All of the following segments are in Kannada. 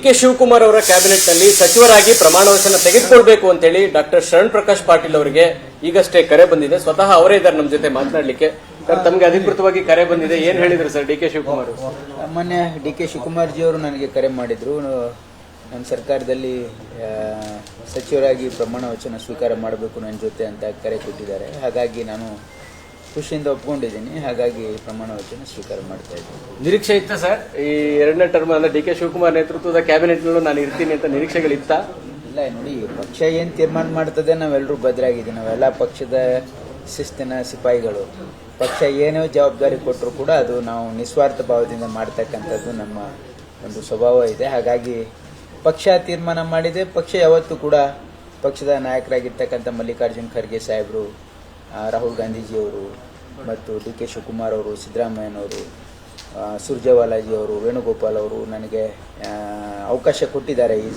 ಕೆ ಶಿವಕುಮಾರ್ ಅವರ ಕ್ಯಾಬಿನೆಟ್ ನಲ್ಲಿ ಸಚಿವರಾಗಿ ಪ್ರಮಾಣ ವಚನ ತೆಗೆದುಕೊಳ್ಬೇಕು ಅಂತ ಹೇಳಿ ಡಾಕ್ಟರ್ ಶರಣ್ ಪ್ರಕಾಶ್ ಪಾಟೀಲ್ ಅವರಿಗೆ ಈಗಷ್ಟೇ ಕರೆ ಬಂದಿದೆ. ಸ್ವತಃ ಅವರೇ ಇದ್ದಾರೆ ನಮ್ಮ ಜೊತೆ ಮಾತನಾಡಲಿಕ್ಕೆ. ತಮಗೆ ಅಧಿಕೃತವಾಗಿ ಕರೆ ಬಂದಿದೆ, ಏನ್ ಹೇಳಿದ್ರು ಸರ್ ಡಿ ಕೆ ಶಿವಕುಮಾರ್? ಮೊನ್ನೆ ಡಿ ಕೆ ಶಿವಕುಮಾರ್ ಜಿ ಅವರು ನನಗೆ ಕರೆ ಮಾಡಿದ್ರು. ನಮ್ಮ ಸರ್ಕಾರದಲ್ಲಿ ಸಚಿವರಾಗಿ ಪ್ರಮಾಣ ವಚನ ಸ್ವೀಕಾರ ಮಾಡಬೇಕು ನನ್ನ ಜೊತೆ ಅಂತ ಕರೆ ಕೊಟ್ಟಿದ್ದಾರೆ. ಹಾಗಾಗಿ ನಾನು ಖುಷಿಯಿಂದ ಒಪ್ಕೊಂಡಿದ್ದೀನಿ. ಹಾಗಾಗಿ ಪ್ರಮಾಣ ವಚನ ಸ್ವೀಕಾರ ಮಾಡ್ತಾ ಇದ್ದೀನಿ. ನಿರೀಕ್ಷೆ ಇತ್ತ ಸರ್ ಈ ಎರಡನೇ ಟರ್ಮ್ ಅಂದ್ರೆ ಡಿ ಕೆ ಶಿವಕುಮಾರ್ ನೇತೃತ್ವದ ಕ್ಯಾಬಿನೆಟ್ ನಲ್ಲೂ ನಾನು ಇರ್ತೀನಿ ಅಂತ ನಿರೀಕ್ಷೆಗಳಿತ್ತ? ಇಲ್ಲ ನೋಡಿ, ಪಕ್ಷ ಏನು ತೀರ್ಮಾನ ಮಾಡ್ತದೆ ನಾವೆಲ್ಲರೂ ಬದ್ರಾಗಿದ್ದೀವಿ. ನಾವೆಲ್ಲ ಪಕ್ಷದ ಶಿಸ್ತಿನ ಸಿಪಾಯಿಗಳು. ಪಕ್ಷ ಏನೋ ಜವಾಬ್ದಾರಿ ಕೊಟ್ಟರು ಕೂಡ ಅದು ನಾವು ನಿಸ್ವಾರ್ಥ ಭಾವದಿಂದ ಮಾಡ್ತಕ್ಕಂಥದ್ದು ನಮ್ಮ ಒಂದು ಸ್ವಭಾವ ಇದೆ. ಹಾಗಾಗಿ ಪಕ್ಷ ತೀರ್ಮಾನ ಮಾಡಿದೆ. ಪಕ್ಷ ಯಾವತ್ತೂ ಕೂಡ ಪಕ್ಷದ ನಾಯಕರಾಗಿರ್ತಕ್ಕಂಥ ಮಲ್ಲಿಕಾರ್ಜುನ್ ಖರ್ಗೆ ಸಾಹೇಬರು, ರಾಹುಲ್ ಗಾಂಧೀಜಿಯವರು ಮತ್ತು ಡಿ ಕೆ ಶಿವಕುಮಾರ್ ಅವರು, ಸಿದ್ದರಾಮಯ್ಯನವರು, ಸುರ್ಜೇವಾಲಾಜಿ ಅವರು, ವೇಣುಗೋಪಾಲ್ ಅವರು ನನಗೆ ಅವಕಾಶ ಕೊಟ್ಟಿದ್ದಾರೆ ಈ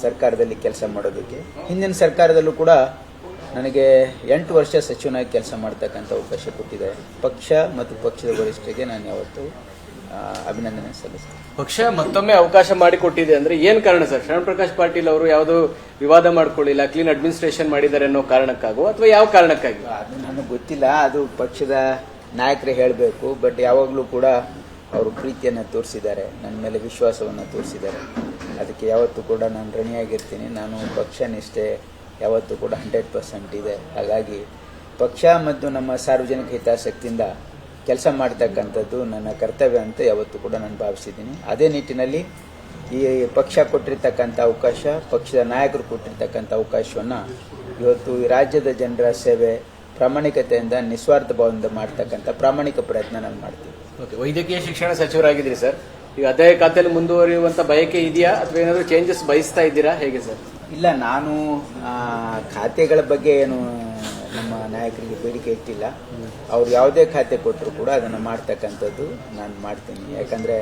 ಸರ್ಕಾರದಲ್ಲಿ ಕೆಲಸ ಮಾಡೋದಕ್ಕೆ. ಹಿಂದಿನ ಸರ್ಕಾರದಲ್ಲೂ ಕೂಡ ನನಗೆ 8 ವರ್ಷ ಸಚಿವನಾಗಿ ಕೆಲಸ ಮಾಡ್ತಕ್ಕಂಥ ಅವಕಾಶ ಕೊಟ್ಟಿದ್ದಾರೆ. ಪಕ್ಷ ಮತ್ತು ಪಕ್ಷದ ವರಿಷ್ಠರಿಗೆ ನಾನು ಯಾವತ್ತೂ ಅಭಿನಂದನೆ ಸಲ್ಲಿಸ್ತೀನಿ. ಪಕ್ಷ ಮತ್ತೊಮ್ಮೆ ಅವಕಾಶ ಮಾಡಿಕೊಟ್ಟಿದೆ ಅಂದ್ರೆ ಏನ್ ಕಾರಣ ಸರ್? ಶರಣ್ ಪ್ರಕಾಶ್ ಪಾಟೀಲ್ ಅವರು ಯಾವುದು ವಿವಾದ ಮಾಡ್ಕೊಳ್ಳಿಲ್ಲ, ಕ್ಲೀನ್ ಅಡ್ಮಿನಿಸ್ಟ್ರೇಷನ್ ಮಾಡಿದ್ದಾರೆ ಅನ್ನೋ ಕಾರಣಕ್ಕಾಗೋ ಅಥವಾ ಯಾವ ಕಾರಣಕ್ಕಾಗಿ ಅದು ನನಗೆ ಗೊತ್ತಿಲ್ಲ. ಅದು ಪಕ್ಷದ ನಾಯಕರೇ ಹೇಳಬೇಕು. ಬಟ್ ಯಾವಾಗಲೂ ಕೂಡ ಅವರು ಪ್ರೀತಿಯನ್ನು ತೋರಿಸಿದ್ದಾರೆ, ನನ್ನ ಮೇಲೆ ವಿಶ್ವಾಸವನ್ನು ತೋರಿಸಿದ್ದಾರೆ. ಅದಕ್ಕೆ ಯಾವತ್ತೂ ಕೂಡ ನಾನು ಋಣಿಯಾಗಿರ್ತೀನಿ. ನಾನು ಪಕ್ಷ ನಿಷ್ಠೆ ಯಾವತ್ತೂ ಕೂಡ 100% ಇದೆ. ಹಾಗಾಗಿ ಪಕ್ಷ ಮತ್ತು ನಮ್ಮ ಸಾರ್ವಜನಿಕ ಹಿತಾಸಕ್ತಿಯಿಂದ ಕೆಲಸ ಮಾಡ್ತಕ್ಕಂಥದ್ದು ನನ್ನ ಕರ್ತವ್ಯ ಅಂತ ಯಾವತ್ತೂ ಕೂಡ ನಾನು ಭಾವಿಸಿದ್ದೀನಿ. ಅದೇ ನಿಟ್ಟಿನಲ್ಲಿ ಈ ಪಕ್ಷ ಕೊಟ್ಟಿರ್ತಕ್ಕಂಥ ಅವಕಾಶ, ಪಕ್ಷದ ನಾಯಕರು ಕೊಟ್ಟಿರ್ತಕ್ಕಂಥ ಅವಕಾಶವನ್ನು ಇವತ್ತು ಈ ರಾಜ್ಯದ ಜನರ ಸೇವೆ ಪ್ರಾಮಾಣಿಕತೆಯಿಂದ ನಿಸ್ವಾರ್ಥ ಭಾವದಿಂದ ಮಾಡ್ತಕ್ಕಂಥ ಪ್ರಾಮಾಣಿಕ ಪ್ರಯತ್ನ ನಾನು ಮಾಡ್ತೀನಿ. ಓಕೆ, ವೈದ್ಯಕೀಯ ಶಿಕ್ಷಣ ಸಚಿವರಾಗಿದ್ದೀರಿ ಸರ್. ಈಗ ಅದೇ ಖಾತೆಯಲ್ಲಿ ಮುಂದುವರಿಯುವಂತ ಬಯಕೆ ಇದೆಯಾ ಅಥವಾ ಏನಾದರೂ ಚೇಂಜಸ್ ಬಯಸ್ತಾ ಇದ್ದೀರಾ, ಹೇಗೆ ಸರ್? ಇಲ್ಲ, ನಾನು ಖಾತೆಗಳ ಬಗ್ಗೆ ಏನು ನಮ್ಮ ನಾಯಕರಿಗೆ ಬೇಡಿಕೆ ಇಟ್ಟಿಲ್ಲ. ಅವ್ರು ಯಾವುದೇ ಖಾತೆ ಕೊಟ್ಟರು ಕೂಡ ಅದನ್ನು ಮಾಡ್ತಕ್ಕಂಥದ್ದು ನಾನು ಮಾಡ್ತೀನಿ. ಯಾಕಂದರೆ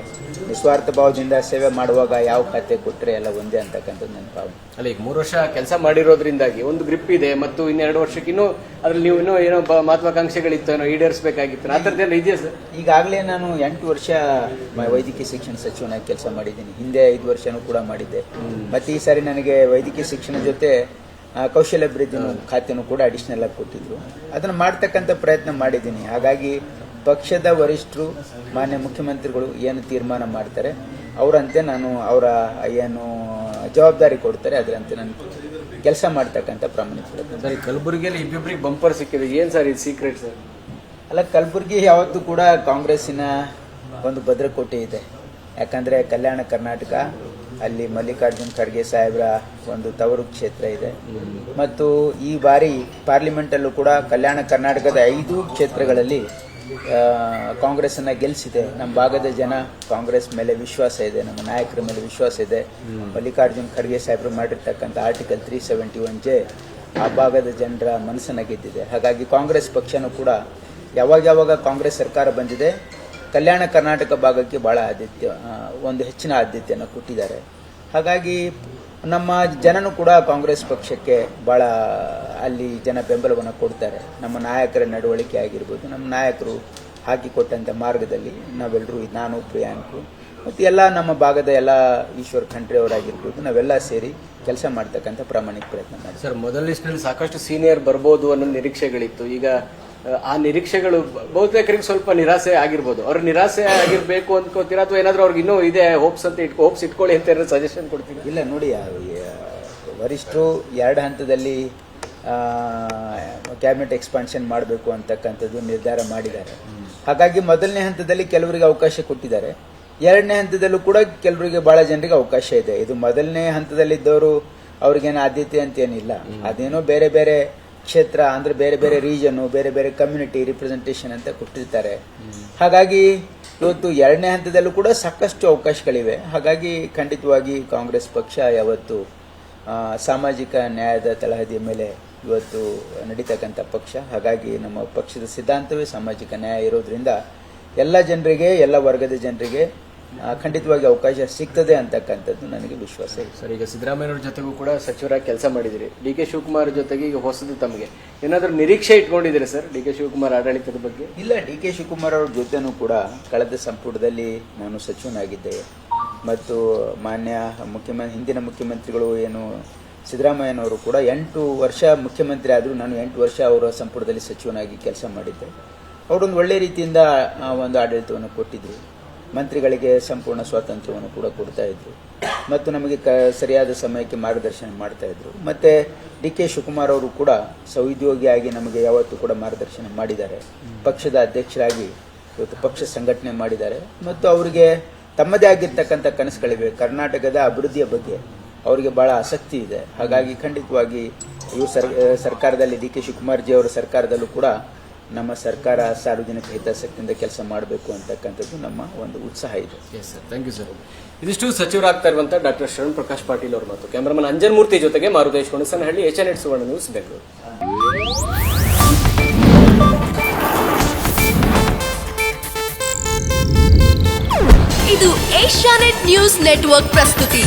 ನಿಸ್ವಾರ್ಥ ಭಾವದಿಂದ ಸೇವೆ ಮಾಡುವಾಗ ಯಾವ ಖಾತೆ ಕೊಟ್ಟರೆ ಎಲ್ಲ ಒಂದೇ ಅಂತಕ್ಕಂಥದ್ದು ನನ್ನ ಭಾವನೆ. ಅಲ್ಲ, ಈಗ 3 ವರ್ಷ ಕೆಲಸ ಮಾಡಿರೋದ್ರಿಂದಾಗಿ ಒಂದು ಗ್ರಿಪ್ ಇದೆ ಮತ್ತು ಇನ್ನೆರಡು ವರ್ಷಕ್ಕೆ ಇನ್ನೂ ಅದ್ರಲ್ಲಿ ನೀವು ಇನ್ನೂ ಏನೋ ಮಹತ್ವಾಕಾಂಕ್ಷೆಗಳಿತ್ತು, ಏನೋ ಈಡೇರಿಸಬೇಕಾಗಿತ್ತು, ಆ ಥರದ್ದೆಲ್ಲ ಇದೆಯಾ ಸರ್? ಈಗಾಗಲೇ ನಾನು 8 ವರ್ಷ ವೈದ್ಯಕೀಯ ಶಿಕ್ಷಣ ಸಚಿವನಾಗಿ ಕೆಲಸ ಮಾಡಿದ್ದೀನಿ. ಹಿಂದೆ 5 ವರ್ಷನೂ ಕೂಡ ಮಾಡಿದ್ದೆ. ಮತ್ತು ಈ ಸಾರಿ ನನಗೆ ವೈದ್ಯಕೀಯ ಶಿಕ್ಷಣ ಜೊತೆ ಕೌಶಲ್ಯಾಭಿವೃದ್ಧಿ ಖಾತೆನೂ ಕೂಡ ಅಡಿಷನಲ್ ಆಗಿ ಕೊಟ್ಟಿದ್ರು. ಅದನ್ನು ಮಾಡ್ತಕ್ಕಂಥ ಪ್ರಯತ್ನ ಮಾಡಿದ್ದೀನಿ. ಹಾಗಾಗಿ ಪಕ್ಷದ ವರಿಷ್ಠರು, ಮಾನ್ಯ ಮುಖ್ಯಮಂತ್ರಿಗಳು ಏನು ತೀರ್ಮಾನ ಮಾಡ್ತಾರೆ ಅವರಂತೆ ನಾನು ಅವರ ಏನು ಜವಾಬ್ದಾರಿ ಕೊಡ್ತಾರೆ ಅದರಂತೆ ನಾನು ಕೆಲಸ ಮಾಡ್ತಕ್ಕಂಥ ಪ್ರಾಮಾಣಿಕ ಪ್ರಯತ್ನ. ಸರ್, ಕಲಬುರಗಿಯಲ್ಲಿ ಇಬ್ಬಿಬ್ಬರಿಗೆ ಬಂಪರ್ ಸಿಕ್ಕಿದೆ, ಏನು ಸರ್ ಇದು ಸೀಕ್ರೆಟ್ ಸರ್? ಅಲ್ಲ, ಕಲಬುರಗಿ ಯಾವತ್ತೂ ಕೂಡ ಕಾಂಗ್ರೆಸ್ಸಿನ ಒಂದು ಭದ್ರಕೋಟೆ ಇದೆ. ಯಾಕಂದರೆ ಕಲ್ಯಾಣ ಕರ್ನಾಟಕ, ಅಲ್ಲಿ ಮಲ್ಲಿಕಾರ್ಜುನ್ ಖರ್ಗೆ ಸಾಹೇಬರ ಒಂದು ತವರು ಕ್ಷೇತ್ರ ಇದೆ. ಮತ್ತು ಈ ಬಾರಿ ಪಾರ್ಲಿಮೆಂಟಲ್ಲೂ ಕೂಡ ಕಲ್ಯಾಣ ಕರ್ನಾಟಕದ 5 ಕ್ಷೇತ್ರಗಳಲ್ಲಿ ಕಾಂಗ್ರೆಸ್ಸನ್ನು ಗೆಲ್ಲಿಸಿದೆ. ನಮ್ಮ ಭಾಗದ ಜನ ಕಾಂಗ್ರೆಸ್ ಮೇಲೆ ವಿಶ್ವಾಸ ಇದೆ, ನಮ್ಮ ನಾಯಕರ ಮೇಲೆ ವಿಶ್ವಾಸ ಇದೆ. ಮಲ್ಲಿಕಾರ್ಜುನ್ ಖರ್ಗೆ ಸಾಹೇಬರು ಮಾಡಿರ್ತಕ್ಕಂಥ ಆರ್ಟಿಕಲ್ 371J ಆ ಭಾಗದ ಜನರ ಮನಸ್ಸನ್ನು ಗೆದ್ದಿದೆ. ಹಾಗಾಗಿ ಕಾಂಗ್ರೆಸ್ ಪಕ್ಷನೂ ಕೂಡ ಯಾವಾಗ ಕಾಂಗ್ರೆಸ್ ಸರ್ಕಾರ ಬಂದಿದೆ ಕಲ್ಯಾಣ ಕರ್ನಾಟಕ ಭಾಗಕ್ಕೆ ಭಾಳ ಒಂದು ಹೆಚ್ಚಿನ ಆದ್ಯತೆಯನ್ನು ಕೊಟ್ಟಿದ್ದಾರೆ. ಹಾಗಾಗಿ ನಮ್ಮ ಜನನೂ ಕೂಡ ಕಾಂಗ್ರೆಸ್ ಪಕ್ಷಕ್ಕೆ ಭಾಳ ಅಲ್ಲಿ ಜನ ಬೆಂಬಲವನ್ನು ಕೊಡ್ತಾರೆ. ನಮ್ಮ ನಾಯಕರ ನಡವಳಿಕೆ ಆಗಿರ್ಬೋದು, ನಮ್ಮ ನಾಯಕರು ಹಾಕಿಕೊಟ್ಟಂಥ ಮಾರ್ಗದಲ್ಲಿ ನಾವೆಲ್ಲರೂ, ನಾನು, ಪ್ರಿಯಾಂಕು ಮತ್ತು ಎಲ್ಲ ನಮ್ಮ ಭಾಗದ ಎಲ್ಲ ಈಶ್ವರ್ ಖಂಡ್ರೆ ಅವರಾಗಿರ್ಬೋದು, ನಾವೆಲ್ಲ ಸೇರಿ ಕೆಲಸ ಮಾಡ್ತಕ್ಕಂಥ ಪ್ರಾಮಾಣಿಕ ಪ್ರಯತ್ನ ಮಾಡಿ. ಸರ್, ಮೊದಲ ಲಿಸ್ಟ್ನಲ್ಲಿ ಸಾಕಷ್ಟು ಸೀನಿಯರ್ ಬರ್ಬೋದು ಅನ್ನೋ ನಿರೀಕ್ಷೆಗಳಿತ್ತು. ಈಗ ಆ ನಿರೀಕ್ಷೆಗಳು ಬಹುತೇಕರಿಗೆ ಸ್ವಲ್ಪ ನಿರಾಸೆ ಆಗಿರ್ಬೋದು. ಅವ್ರ ನಿರಾಸೆ ಆಗಿರ್ಬೇಕು ಅಂದ್ಕೋತೀರಾ ಅಥವಾ ಏನಾದರೂ ಅವ್ರಿಗೆ ಇನ್ನೂ ಇದೆ ಹೋಪ್ಸ್ ಇಟ್ಕೊಳ್ಳಿ ಅಂತ ಏನಾದ್ರು ಸಜೆಷನ್ ಕೊಡ್ತೀರಾ? ಇಲ್ಲ ನೋಡಿ, ವರಿಷ್ಠರು 2 ಹಂತದಲ್ಲಿ ಕ್ಯಾಬಿನೆಟ್ ಎಕ್ಸ್ಪಾನ್ಷನ್ ಮಾಡಬೇಕು ಅಂತಕ್ಕಂಥದ್ದು ನಿರ್ಧಾರ ಮಾಡಿದ್ದಾರೆ. ಹಾಗಾಗಿ ಮೊದಲನೇ ಹಂತದಲ್ಲಿ ಕೆಲವರಿಗೆ ಅವಕಾಶ ಕೊಟ್ಟಿದ್ದಾರೆ. 2ನೇ ಹಂತದಲ್ಲೂ ಕೂಡ ಕೆಲವರಿಗೆ ಭಾಳ ಜನರಿಗೆ ಅವಕಾಶ ಇದೆ. ಇದು ಮೊದಲನೇ ಹಂತದಲ್ಲಿದ್ದವರು ಅವ್ರಿಗೇನು ಆದ್ಯತೆ ಅಂತೇನಿಲ್ಲ. ಅದೇನೋ ಬೇರೆ ಬೇರೆ ಕ್ಷೇತ್ರ ಅಂದರೆ ಬೇರೆ ಬೇರೆ ರೀಜನ್ನು, ಬೇರೆ ಬೇರೆ ಕಮ್ಯುನಿಟಿ ರಿಪ್ರೆಸೆಂಟೇಷನ್ ಅಂತ ಕೊಟ್ಟಿರ್ತಾರೆ. ಹಾಗಾಗಿ ಇವತ್ತು 2ನೇ ಹಂತದಲ್ಲೂ ಕೂಡ ಸಾಕಷ್ಟು ಅವಕಾಶಗಳಿವೆ. ಹಾಗಾಗಿ ಖಂಡಿತವಾಗಿ ಕಾಂಗ್ರೆಸ್ ಪಕ್ಷ ಯಾವತ್ತು ಸಾಮಾಜಿಕ ನ್ಯಾಯದ ತಳಹದಿಯ ಮೇಲೆ ಇವತ್ತು ನಡೀತಕ್ಕಂಥ ಪಕ್ಷ. ಹಾಗಾಗಿ ನಮ್ಮ ಪಕ್ಷದ ಸಿದ್ಧಾಂತವೇ ಸಾಮಾಜಿಕ ನ್ಯಾಯ ಇರೋದ್ರಿಂದ ಎಲ್ಲ ಜನರಿಗೆ, ಎಲ್ಲ ವರ್ಗದ ಜನರಿಗೆ ಖಂಡಿತವಾಗಿ ಅವಕಾಶ ಸಿಗ್ತದೆ ಅಂತಕ್ಕಂಥದ್ದು ನನಗೆ ವಿಶ್ವಾಸ ಇದೆ. ಸರ್, ಈಗ ಸಿದ್ದರಾಮಯ್ಯವ್ರ ಜೊತೆಗೂ ಕೂಡ ಸಚಿವರಾಗಿ ಕೆಲಸ ಮಾಡಿದಿರಿ. ಡಿ ಕೆ ಶಿವಕುಮಾರ್ ಜೊತೆಗೆ ಈಗ ಹೊಸದು ತಮಗೆ ಏನಾದರೂ ನಿರೀಕ್ಷೆ ಇಟ್ಕೊಂಡಿದ್ದೀರಿ ಸರ್ ಡಿ ಕೆ ಶಿವಕುಮಾರ್ ಆಡಳಿತದ ಬಗ್ಗೆ? ಇಲ್ಲ, ಡಿ ಕೆ ಶಿವಕುಮಾರ್ ಅವ್ರ ಜೊತೆನೂ ಕೂಡ ಕಳೆದ ಸಂಪುಟದಲ್ಲಿ ನಾನು ಸಚಿವನಾಗಿದ್ದೆ. ಮತ್ತು ಮಾನ್ಯ ಹಿಂದಿನ ಮುಖ್ಯಮಂತ್ರಿಗಳು ಏನು ಸಿದ್ದರಾಮಯ್ಯನವರು ಕೂಡ 8 ವರ್ಷ ಮುಖ್ಯಮಂತ್ರಿ ಆದರೂ ನಾನು 8 ವರ್ಷ ಅವರ ಸಂಪುಟದಲ್ಲಿ ಸಚಿವನಾಗಿ ಕೆಲಸ ಮಾಡಿದ್ದೆ. ಅವರೊಂದು ಒಳ್ಳೆಯ ರೀತಿಯಿಂದ ಒಂದು ಆಡಳಿತವನ್ನು ಕೊಟ್ಟಿದ್ದರು. ಮಂತ್ರಿಗಳಿಗೆ ಸಂಪೂರ್ಣ ಸ್ವಾತಂತ್ರ್ಯವನ್ನು ಕೂಡ ಕೊಡ್ತಾ ಇದ್ರು ಮತ್ತು ನಮಗೆ ಸರಿಯಾದ ಸಮಯಕ್ಕೆ ಮಾರ್ಗದರ್ಶನ ಮಾಡ್ತಾ ಇದ್ರು. ಮತ್ತು ಡಿ ಕೆ ಶಿವಕುಮಾರ್ ಅವರು ಕೂಡ ಸಹೋದ್ಯೋಗಿಯಾಗಿ ನಮಗೆ ಯಾವತ್ತೂ ಕೂಡ ಮಾರ್ಗದರ್ಶನ ಮಾಡಿದ್ದಾರೆ. ಪಕ್ಷದ ಅಧ್ಯಕ್ಷರಾಗಿ ಇವತ್ತು ಪಕ್ಷ ಸಂಘಟನೆ ಮಾಡಿದ್ದಾರೆ ಮತ್ತು ಅವರಿಗೆ ತಮ್ಮದೇ ಆಗಿರ್ತಕ್ಕಂಥ ಕನಸುಗಳಿವೆ. ಕರ್ನಾಟಕದ ಅಭಿವೃದ್ಧಿಯ ಬಗ್ಗೆ ಅವರಿಗೆ ಭಾಳ ಆಸಕ್ತಿ ಇದೆ. ಹಾಗಾಗಿ ಖಂಡಿತವಾಗಿ ಇವು ಸರ್ಕಾರದಲ್ಲಿ ಡಿ ಕೆ ಶಿವಕುಮಾರ್ಜಿ ಅವರ ಸರ್ಕಾರದಲ್ಲೂ ಕೂಡ ನಮ್ಮ ಸರ್ಕಾರ ಸಾರ್ವಜನಿಕ ಹಿತಾಸಕ್ತಿಯಿಂದ ಕೆಲಸ ಮಾಡಬೇಕು ಅಂತಕ್ಕಂಥದ್ದು ನಮ್ಮ ಒಂದು ಉತ್ಸಾಹ ಇದೆ. Yes sir, thank you sir. ಇದಿಷ್ಟು ಸಚಿವರಾಗ್ತಾ ಇರುವಂತಹ ಡಾಕ್ಟರ್ ಶರಣ್ ಪ್ರಕಾಶ್ ಪಾಟೀಲ್ ಅವರು ಮತ್ತು ಕ್ಯಾಮರಾಮನ್ ಅಂಜನ್ ಮೂರ್ತಿ ಜೊತೆಗೆ ಮಾರುದೇಶ್ ಕೊಣಸನಹಳ್ಳಿ, HN8 ಸುವರ್ಣ ನ್ಯೂಸ್, ಬೆಂಗಳೂರು. ಇದು ಏಷ್ಯಾನೆಟ್ ನ್ಯೂಸ್ ನೆಟ್ವರ್ಕ್ ಪ್ರಸ್ತುತಿ.